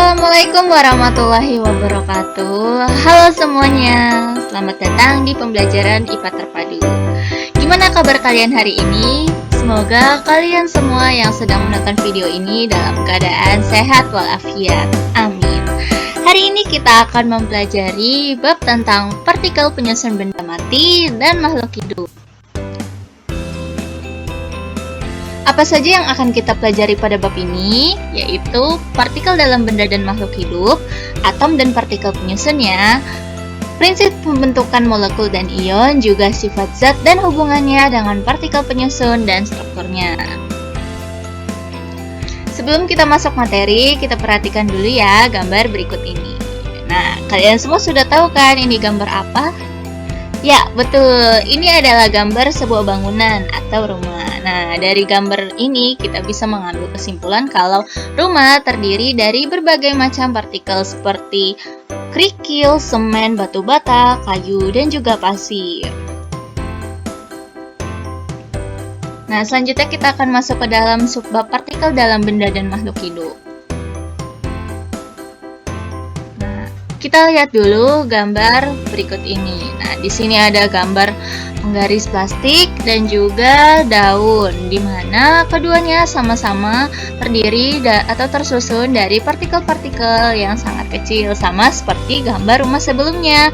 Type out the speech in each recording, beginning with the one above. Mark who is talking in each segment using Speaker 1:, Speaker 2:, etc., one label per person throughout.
Speaker 1: Assalamualaikum warahmatullahi wabarakatuh. Halo semuanya, selamat datang di pembelajaran IPA Terpadu. Gimana kabar kalian hari ini? Semoga kalian semua yang sedang menonton video ini dalam keadaan sehat walafiat. Amin. Hari ini kita akan mempelajari bab tentang partikel penyusun benda mati dan makhluk hidup. Apa saja yang akan kita pelajari pada bab ini, yaitu partikel dalam benda dan makhluk hidup, atom dan partikel penyusunnya, prinsip pembentukan molekul dan ion, juga sifat zat dan hubungannya dengan partikel penyusun dan strukturnya. Sebelum kita masuk materi, kita perhatikan dulu ya gambar berikut ini. Nah, kalian semua sudah tahu kan ini gambar apa? Ya, betul. Ini adalah gambar sebuah bangunan atau rumah. Nah, dari gambar ini kita bisa mengambil kesimpulan kalau rumah terdiri dari berbagai macam partikel seperti kerikil, semen, batu bata, kayu, dan juga pasir. Nah, selanjutnya kita akan masuk ke dalam subbab partikel dalam benda dan makhluk hidup. Kita lihat dulu gambar berikut ini. Nah, di sini ada gambar penggaris plastik dan juga daun, di mana keduanya sama-sama terdiri atau tersusun dari partikel-partikel yang sangat kecil, sama seperti gambar rumah sebelumnya.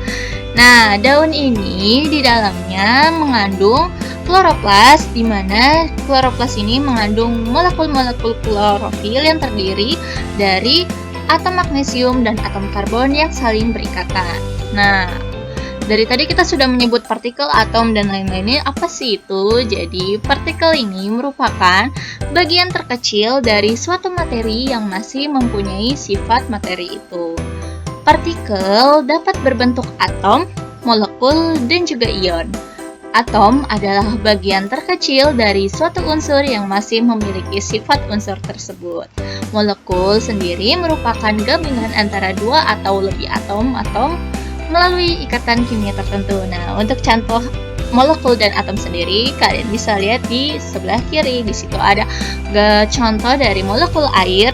Speaker 1: Nah, daun ini di dalamnya mengandung kloroplas, di mana kloroplas ini mengandung molekul-molekul klorofil yang terdiri dari atom magnesium dan atom karbon yang saling berikatan. Nah, dari tadi kita sudah menyebut partikel, atom, dan lain-lainnya. Apa sih itu? Jadi, partikel ini merupakan bagian terkecil dari suatu materi yang masih mempunyai sifat materi itu. Partikel dapat berbentuk atom, molekul, dan juga ion. Atom adalah bagian terkecil dari suatu unsur yang masih memiliki sifat unsur tersebut. Molekul sendiri merupakan gabungan antara dua atau lebih atom melalui ikatan kimia tertentu. Nah, untuk contoh molekul dan atom sendiri, kalian bisa lihat di sebelah kiri. Di situ ada contoh dari molekul air,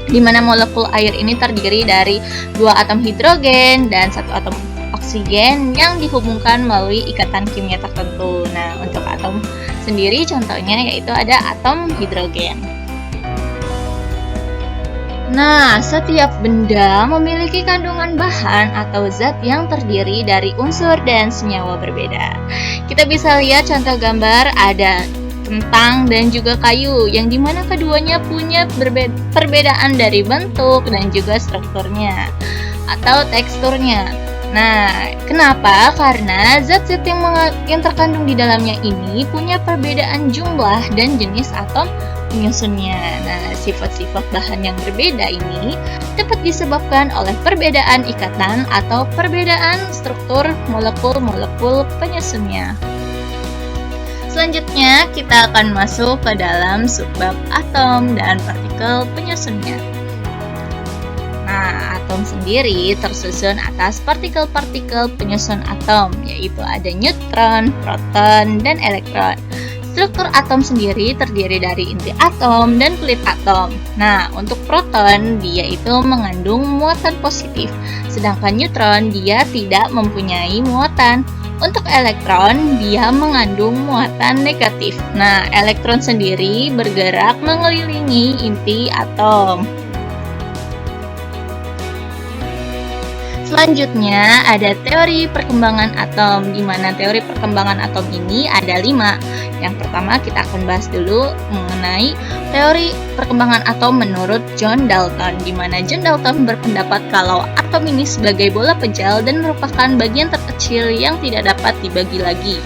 Speaker 1: di mana molekul air ini terdiri dari dua atom hidrogen dan satu atom oksigen yang dihubungkan melalui ikatan kimia tertentu. Nah, untuk atom sendiri contohnya yaitu ada atom hidrogen. Nah, setiap benda memiliki kandungan bahan atau zat yang terdiri dari unsur dan senyawa berbeda. Kita bisa lihat contoh gambar ada kentang dan juga kayu, yang dimana keduanya punya perbedaan dari bentuk dan juga strukturnya atau teksturnya. Nah, kenapa? Karena zat-zat yang terkandung di dalamnya ini punya perbedaan jumlah dan jenis atom penyusunnya. Nah, sifat-sifat bahan yang berbeda ini dapat disebabkan oleh perbedaan ikatan atau perbedaan struktur molekul-molekul penyusunnya. Selanjutnya, kita akan masuk ke dalam subbab atom dan partikel penyusunnya. Nah, atom sendiri tersusun atas partikel-partikel penyusun atom, yaitu ada neutron, proton, dan elektron. Struktur atom sendiri terdiri dari inti atom dan kulit atom. Nah, untuk proton, dia itu mengandung muatan positif, sedangkan neutron dia tidak mempunyai muatan. Untuk elektron, dia mengandung muatan negatif. Nah, elektron sendiri bergerak mengelilingi inti atom. Selanjutnya ada teori perkembangan atom, di mana teori perkembangan atom ini ada 5. Yang pertama kita akan bahas dulu mengenai teori perkembangan atom menurut John Dalton, di mana John Dalton berpendapat kalau atom ini sebagai bola pejal dan merupakan bagian terkecil yang tidak dapat dibagi lagi.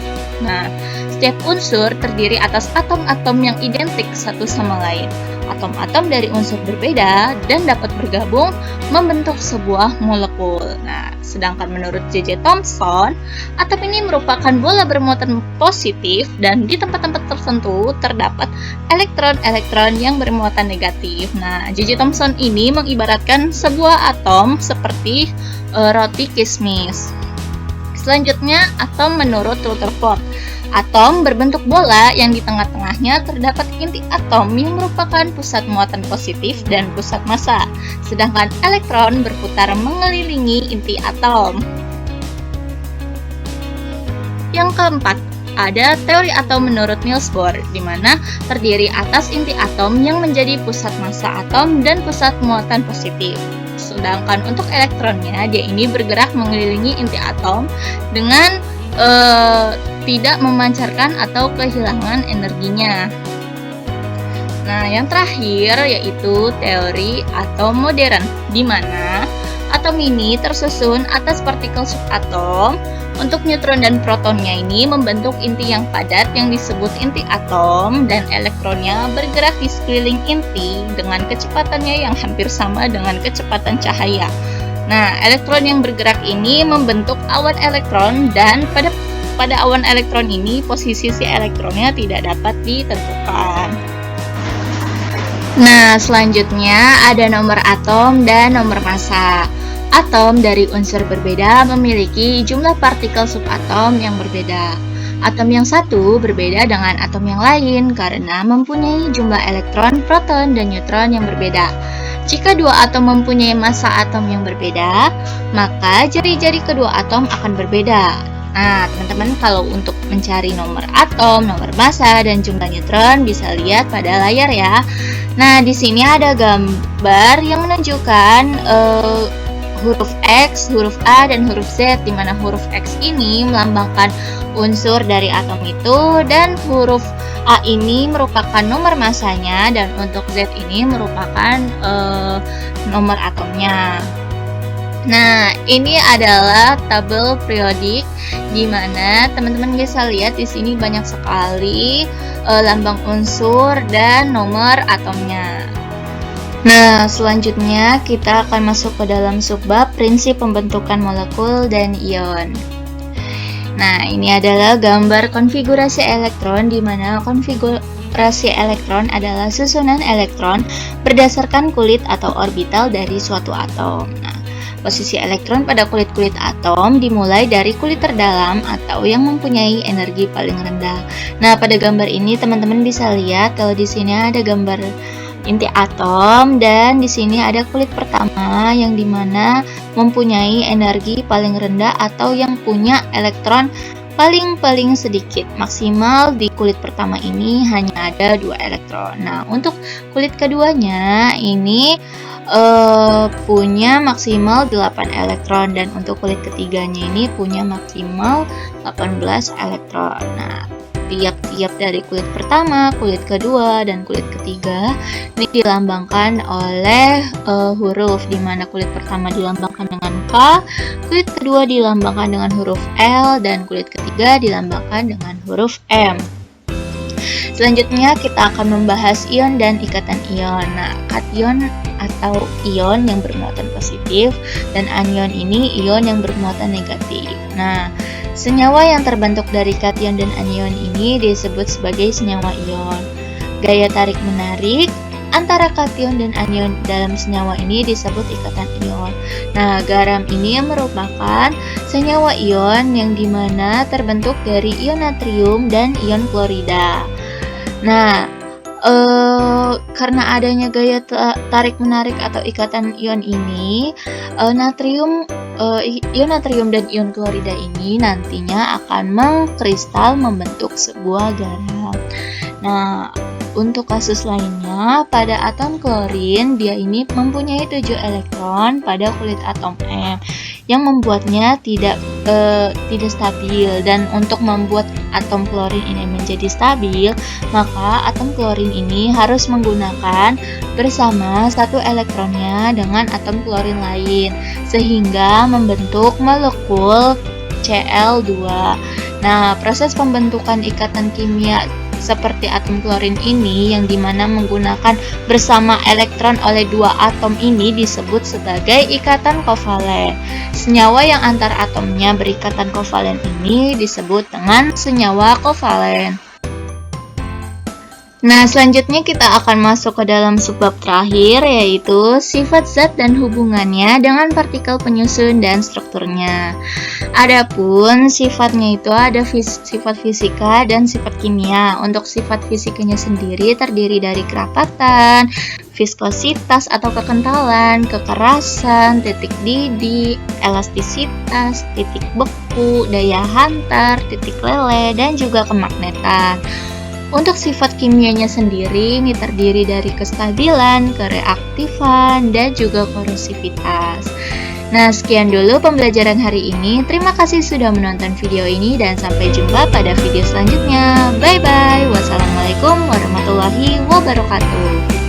Speaker 1: Nah, setiap unsur terdiri atas atom-atom yang identik satu sama lain. Atom-atom dari unsur berbeda dan dapat bergabung membentuk sebuah molekul. Nah, sedangkan menurut J.J. Thomson, atom ini merupakan bola bermuatan positif dan di tempat-tempat tertentu terdapat elektron-elektron yang bermuatan negatif. Nah, J.J. Thomson ini mengibaratkan sebuah atom seperti roti kismis. Selanjutnya, atom menurut Rutherford. Atom berbentuk bola yang di tengah-tengahnya terdapat inti atom yang merupakan pusat muatan positif dan pusat massa, sedangkan elektron berputar mengelilingi inti atom. Yang keempat, ada teori atom menurut Niels Bohr, di mana terdiri atas inti atom yang menjadi pusat massa atom dan pusat muatan positif. Sedangkan untuk elektronnya, dia ini bergerak mengelilingi inti atom dengan tidak memancarkan atau kehilangan energinya. Nah, yang terakhir yaitu teori atom modern, di mana atom ini tersusun atas partikel subatom. Untuk neutron dan protonnya ini membentuk inti yang padat yang disebut inti atom, dan elektronnya bergerak di sekeliling inti dengan kecepatannya yang hampir sama dengan kecepatan cahaya. Nah, elektron yang bergerak ini membentuk awan elektron, dan pada awan elektron ini posisi si elektronnya tidak dapat ditentukan. Nah, selanjutnya ada nomor atom dan nomor massa. Atom dari unsur berbeda memiliki jumlah partikel subatom yang berbeda. Atom yang satu berbeda dengan atom yang lain karena mempunyai jumlah elektron, proton, dan neutron yang berbeda. Jika dua atom mempunyai massa atom yang berbeda, maka jari-jari kedua atom akan berbeda. Nah, teman-teman, kalau untuk mencari nomor atom, nomor massa, dan jumlah neutron bisa lihat pada layar ya. Nah, di sini ada gambar yang menunjukkan huruf X, huruf A, dan huruf Z, di mana huruf X ini melambangkan unsur dari atom itu, dan huruf A ini merupakan nomor massanya, dan untuk Z ini merupakan nomor atomnya. Nah, ini adalah tabel periodik, di mana teman-teman bisa lihat di sini banyak sekali lambang unsur dan nomor atomnya. Nah, selanjutnya kita akan masuk ke dalam subbab prinsip pembentukan molekul dan ion. Nah, ini adalah gambar konfigurasi elektron, di mana konfigurasi elektron adalah susunan elektron berdasarkan kulit atau orbital dari suatu atom. Nah, posisi elektron pada kulit-kulit atom dimulai dari kulit terdalam atau yang mempunyai energi paling rendah. Nah, pada gambar ini teman-teman bisa lihat kalau di sini ada gambar inti atom, dan di sini ada kulit pertama yang dimana mempunyai energi paling rendah atau yang punya elektron paling sedikit. Maksimal di kulit pertama ini hanya ada 2 elektron. Nah, untuk kulit keduanya ini punya maksimal 8 elektron, dan untuk kulit ketiganya ini punya maksimal 18 elektron. Nah, tiap-tiap dari kulit pertama, kulit kedua, dan kulit ketiga ini dilambangkan oleh huruf, di mana kulit pertama dilambangkan dengan K, kulit kedua dilambangkan dengan huruf L, dan kulit ketiga dilambangkan dengan huruf M. Selanjutnya kita akan membahas ion dan ikatan ion. Nah, kation atau ion yang bermuatan positif, dan anion ini ion yang bermuatan negatif. Nah, senyawa yang terbentuk dari kation dan anion ini disebut sebagai senyawa ion. Gaya tarik-menarik antara kation dan anion dalam senyawa ini disebut ikatan ion. Nah, garam ini merupakan senyawa ion yang dimana terbentuk dari ion natrium dan ion klorida. Nah, karena adanya gaya tarik-menarik atau ikatan ion ini, ion natrium dan ion klorida ini nantinya akan mengkristal membentuk sebuah garam. Nah, untuk kasus lainnya, pada atom klorin, dia ini mempunyai 7 elektron pada kulit atom M, yang membuatnya tidak stabil. Dan untuk membuat atom klorin ini menjadi stabil, maka atom klorin ini harus menggunakan bersama satu elektronnya dengan atom klorin lain, sehingga membentuk molekul Cl2. Nah, proses pembentukan ikatan kimia seperti atom klorin ini yang dimana menggunakan bersama elektron oleh 2 atom ini disebut sebagai ikatan kovalen. Senyawa yang antar atomnya berikatan kovalen ini disebut dengan senyawa kovalen. Nah, selanjutnya kita akan masuk ke dalam subbab terakhir, yaitu sifat zat dan hubungannya dengan partikel penyusun dan strukturnya. Adapun sifatnya itu ada sifat fisika dan sifat kimia. Untuk sifat fisikanya sendiri terdiri dari kerapatan, viskositas atau kekentalan, kekerasan, titik didih, elastisitas, titik beku, daya hantar, titik leleh, dan juga kemagnetan. Untuk sifat kimianya sendiri ini terdiri dari kestabilan, kereaktifan, dan juga korosivitas. Nah, sekian dulu pembelajaran hari ini. Terima kasih sudah menonton video ini dan sampai jumpa pada video selanjutnya. Bye-bye. Wassalamualaikum warahmatullahi wabarakatuh.